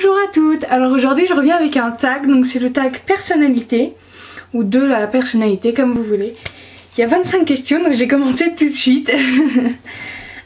Bonjour à toutes. Alors aujourd'hui je reviens avec un tag, donc c'est le tag personnalité ou de la personnalité comme vous voulez. Il y a 25 questions donc j'ai commencé tout de suite.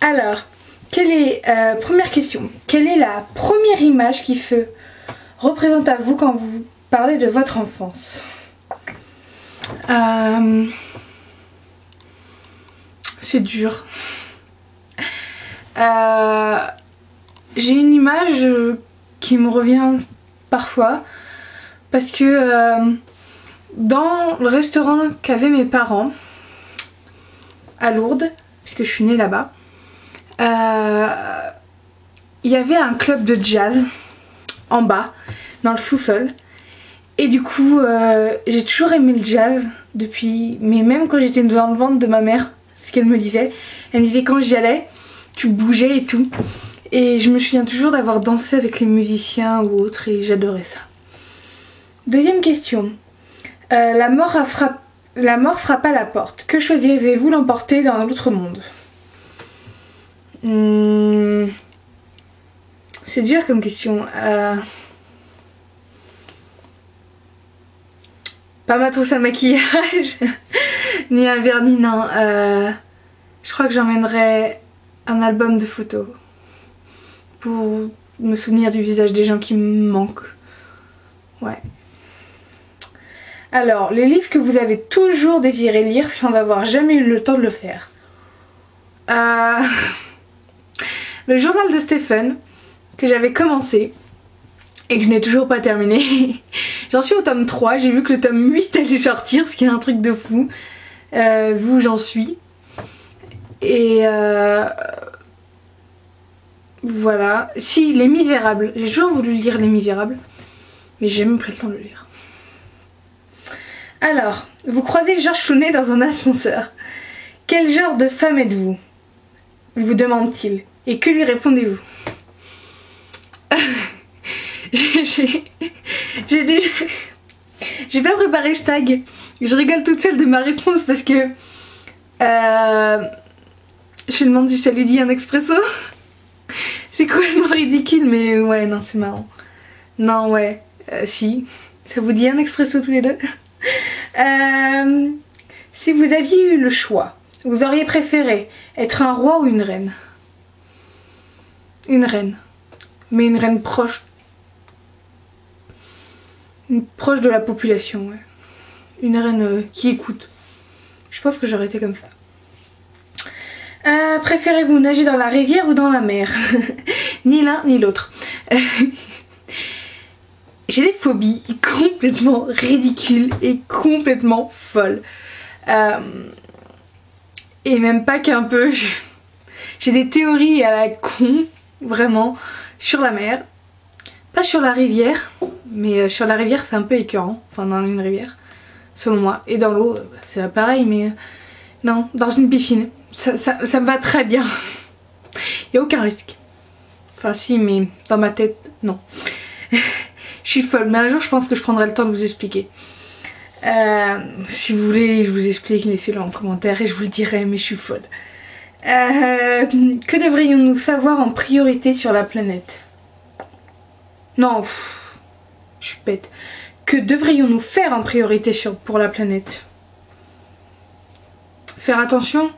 Alors, première question, quelle est la première image qui se représente à vous quand vous parlez de votre enfance? C'est dur. J'ai une image qui me revient parfois parce que dans le restaurant qu'avaient mes parents à Lourdes, puisque je suis née là-bas, il y avait un club de jazz en bas, dans le sous-sol. Et du coup, j'ai toujours aimé le jazz depuis, mais même quand j'étais dans le ventre de ma mère, ce qu'elle me disait, elle me disait quand j'y allais, tu bougeais et tout. Et je me souviens toujours d'avoir dansé avec les musiciens ou autres et j'adorais ça. Deuxième question. La mort frappa la porte. Que choisirez-vous l'emporter dans l'autre monde? C'est dur comme question. Pas ma trousse à maquillage, ni un vernis, non. Je crois que j'emmènerais un album de photos pour me souvenir du visage des gens qui me manquent. Ouais. Alors, les livres que vous avez toujours désiré lire sans avoir jamais eu le temps de le faire. Le journal de Stephen, que j'avais commencé et que je n'ai toujours pas terminé. J'en suis au tome 3, j'ai vu que le tome 8 allait sortir, ce qui est un truc de fou. Vu où j'en suis. Et voilà. Si, Les Misérables. J'ai toujours voulu lire Les Misérables, mais j'ai même pris le temps de le lire. Alors, vous croisez George Clooney dans un ascenseur. Quel genre de femme êtes-vous? Vous demande-t-il. Et que lui répondez-vous? J'ai pas préparé ce tag. Je rigole toute seule de ma réponse parce que je me demande si ça lui dit un expresso. C'est complètement ridicule, mais ouais, non, c'est marrant. Non, ouais, si. Ça vous dit un expresso tous les deux? Si vous aviez eu le choix, vous auriez préféré être un roi ou une reine? Une reine. Mais une reine proche. Proche de la population, ouais. Une reine qui écoute. Je pense que j'aurais été comme ça. Préférez-vous nager dans la rivière ou dans la mer? Ni l'un ni l'autre. J'ai des phobies complètement ridicules et complètement folles. Et même pas qu'un peu. J'ai des théories à la con, vraiment, sur la mer. Pas sur la rivière, mais sur la rivière c'est un peu écœurant. Enfin, dans une rivière, selon moi. Et dans l'eau, c'est pareil, mais non, dans une piscine. Ça me va très bien. Il n'y a aucun risque. Enfin si, mais dans ma tête, non. Je suis folle, mais un jour je pense que je prendrai le temps de vous expliquer. Si vous voulez, je vous explique, laissez-le en commentaire et je vous le dirai, mais je suis folle. Que devrions-nous savoir en priorité sur la planète? Non, je suis bête. Que devrions-nous faire en priorité pour la planète? Faire attention?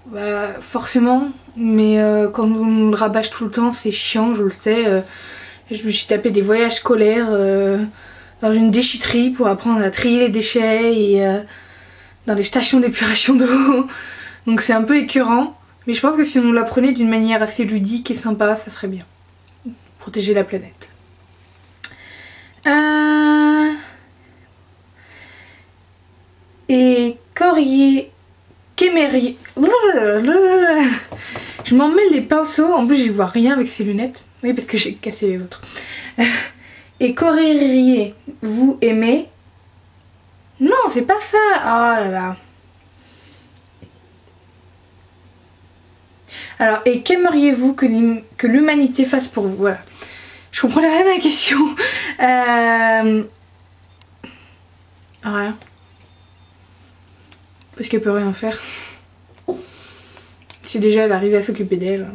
Bah, forcément, mais quand on nous le rabâche tout le temps, c'est chiant, je le sais. Je me suis tapé des voyages scolaires dans une déchetterie pour apprendre à trier les déchets et dans des stations d'épuration d'eau. Donc c'est un peu écœurant, mais je pense que si on nous l'apprenait d'une manière assez ludique et sympa, ça serait bien. Protéger la planète. Et Qu'aimeriez... Je m'en mêle les pinceaux, en plus j'y vois rien avec ces lunettes. Oui, parce que j'ai cassé les vôtres. Et qu'auriez-vous aimé... Non, c'est pas ça. Oh là là. Alors, et qu'aimeriez-vous que l'humanité fasse pour vous? Voilà. Je comprenais rien à la question. Rien. Parce qu'elle peut rien faire. Si déjà elle arrivait à s'occuper d'elle.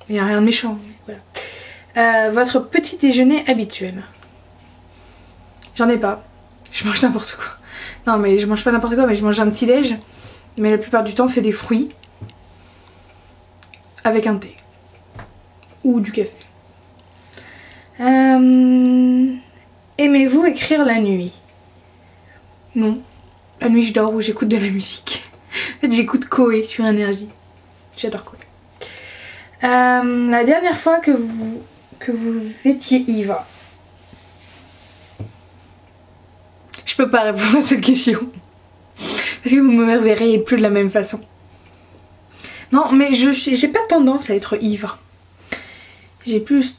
Il n'y a rien de méchant. Voilà. Votre petit déjeuner habituel. J'en ai pas. Je mange n'importe quoi. Non mais je mange pas n'importe quoi, mais je mange un petit déj. Mais la plupart du temps c'est des fruits. Avec un thé. Ou du café. Aimez-vous écrire la nuit? Non. La nuit je dors ou j'écoute de la musique. En fait j'écoute Koé sur Énergie. J'adore Koé. La dernière fois que vous étiez ivre. Je peux pas répondre à cette question. Parce que vous me verrez plus de la même façon. Non mais j'ai pas tendance à être ivre. J'ai plus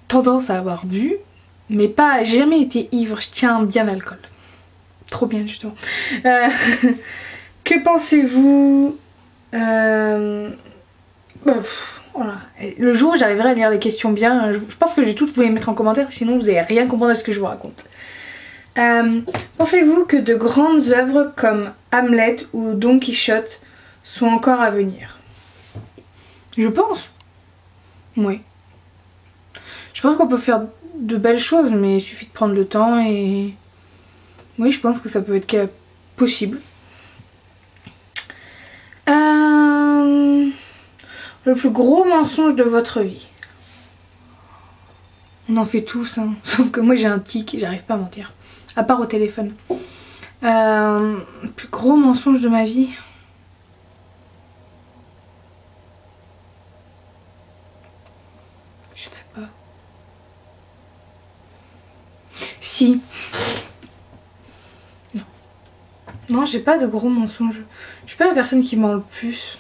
tendance à avoir bu. Mais pas, j'ai jamais été ivre, je tiens bien l'alcool. Trop bien justement. Que pensez-vous voilà. Le jour où j'arriverai à lire les questions bien, je pense que je vais toutes vous les mettre en commentaire, sinon vous n'allez rien comprendre à ce que je vous raconte. Pensez-vous que de grandes œuvres comme Hamlet ou Don Quichotte sont encore à venir? Je pense. Oui. Je pense qu'on peut faire de belles choses, mais il suffit de prendre le temps et... Oui, je pense que ça peut être possible. Le plus gros mensonge de votre vie. On en fait tous, hein. Sauf que moi j'ai un tic et j'arrive pas à mentir. À part au téléphone. Le plus gros mensonge de ma vie. Je sais pas. Si. Non. Non, j'ai pas de gros mensonges. Je suis pas la personne qui ment le plus.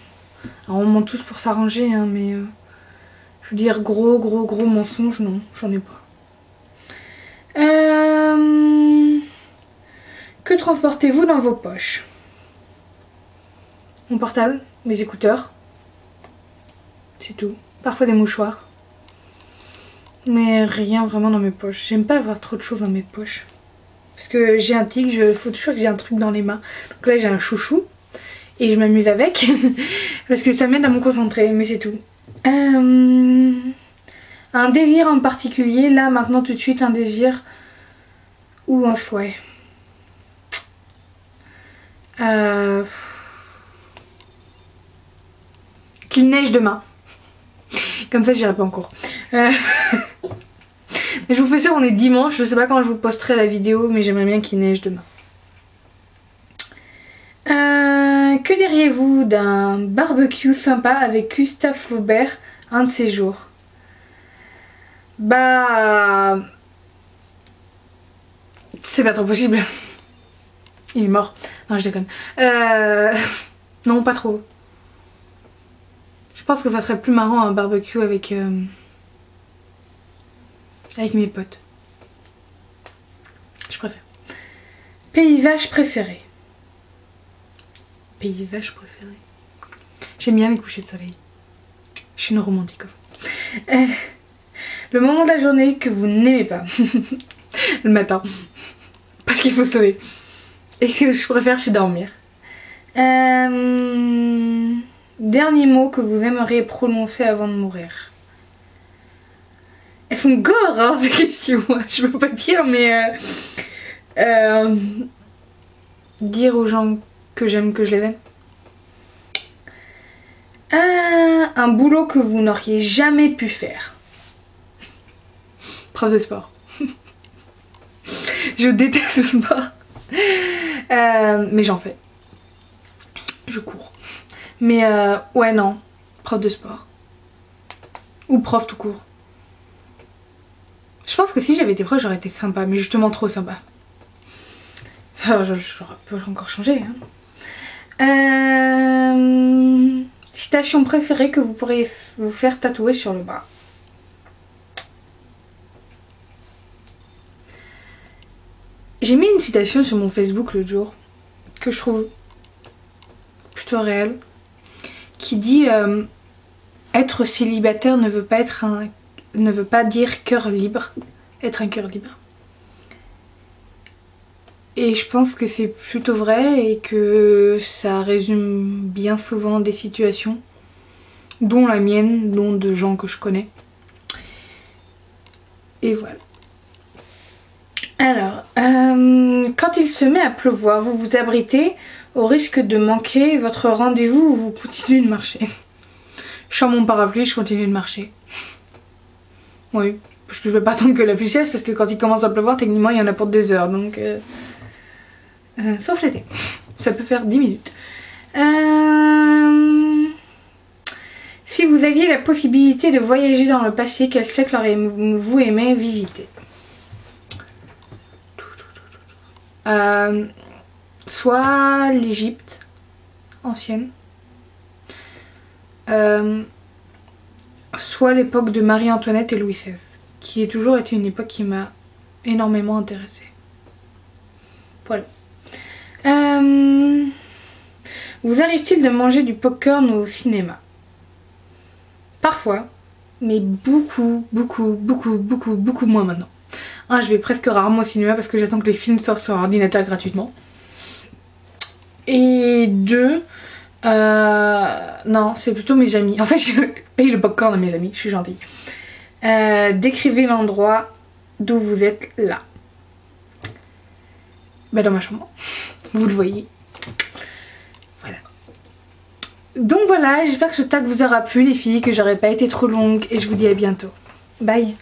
Alors on ment tous pour s'arranger, hein, mais... je veux dire gros mensonge, non, j'en ai pas. Que transportez-vous dans vos poches? Mon portable, mes écouteurs. C'est tout. Parfois des mouchoirs. Mais rien vraiment dans mes poches. J'aime pas avoir trop de choses dans mes poches. Parce que j'ai un tic, faut toujours que j'ai un truc dans les mains. Donc là j'ai un chouchou. Et je m'amuse avec. Parce que ça m'aide à me concentrer, mais c'est tout. Un désir en particulier, là maintenant tout de suite un désir ou un souhait. Qu'il neige demain. Comme ça j'irai pas en cours. Je vous fais ça, on est dimanche, je sais pas quand je vous posterai la vidéo, mais j'aimerais bien qu'il neige demain. Que diriez-vous d'un barbecue sympa avec Gustave Flaubert un de ces jours? Bah... c'est pas trop possible. Il est mort. Non, je déconne. Non, pas trop. Je pense que ça serait plus marrant un barbecue avec mes potes. Je préfère. Paysage préféré. Paysage préféré. J'aime bien les couchers de soleil. Je suis une romantique. Le moment de la journée que vous n'aimez pas. Le matin. Parce qu'il faut se lever. Et ce que je préfère c'est dormir. Dernier mot que vous aimeriez prononcer avant de mourir. Elles sont gore hein, ces questions. Je peux pas dire mais dire aux gens que j'aime que je les aime. Un boulot que vous n'auriez jamais pu faire. Prof de sport. Je déteste le sport. Mais j'en fais. Je cours. Mais ouais non. Prof de sport. Ou prof tout court. Je pense que si j'avais été prof j'aurais été sympa. Mais justement trop sympa. Enfin, j'aurais encore changé. Hein. Citation préférée que vous pourriez vous faire tatouer sur le bras. J'ai mis une citation sur mon Facebook l'autre jour que je trouve plutôt réelle, qui dit être célibataire ne veut pas dire cœur libre, être un cœur libre. Et je pense que c'est plutôt vrai et que ça résume bien souvent des situations, dont la mienne, dont de gens que je connais. Et voilà. Alors, quand il se met à pleuvoir, vous vous abritez au risque de manquer votre rendez-vous ou vous continuez de marcher. Je sors mon parapluie, je continue de marcher. Oui, parce que je vais pas attendre que la pluie cesse, parce que quand il commence à pleuvoir, techniquement, il y en a pour des heures. Donc, sauf l'été. Ça peut faire 10 minutes. Si vous aviez la possibilité de voyager dans le passé, quel siècle auriez-vous aimé visiter? Soit l'Égypte ancienne, soit l'époque de Marie-Antoinette et Louis XVI, qui a toujours été une époque qui m'a énormément intéressée. Voilà. Vous arrive-t-il de manger du popcorn au cinéma? Parfois, mais beaucoup moins maintenant. Un, je vais presque rarement au cinéma parce que j'attends que les films sortent sur ordinateur gratuitement. Et deux, non, c'est plutôt mes amis. En fait, je paye le popcorn à mes amis, je suis gentille. Décrivez l'endroit d'où vous êtes là. Bah, dans ma chambre. Vous le voyez. Voilà. Donc voilà, j'espère que ce tag vous aura plu les filles, que j'aurais pas été trop longue et je vous dis à bientôt. Bye.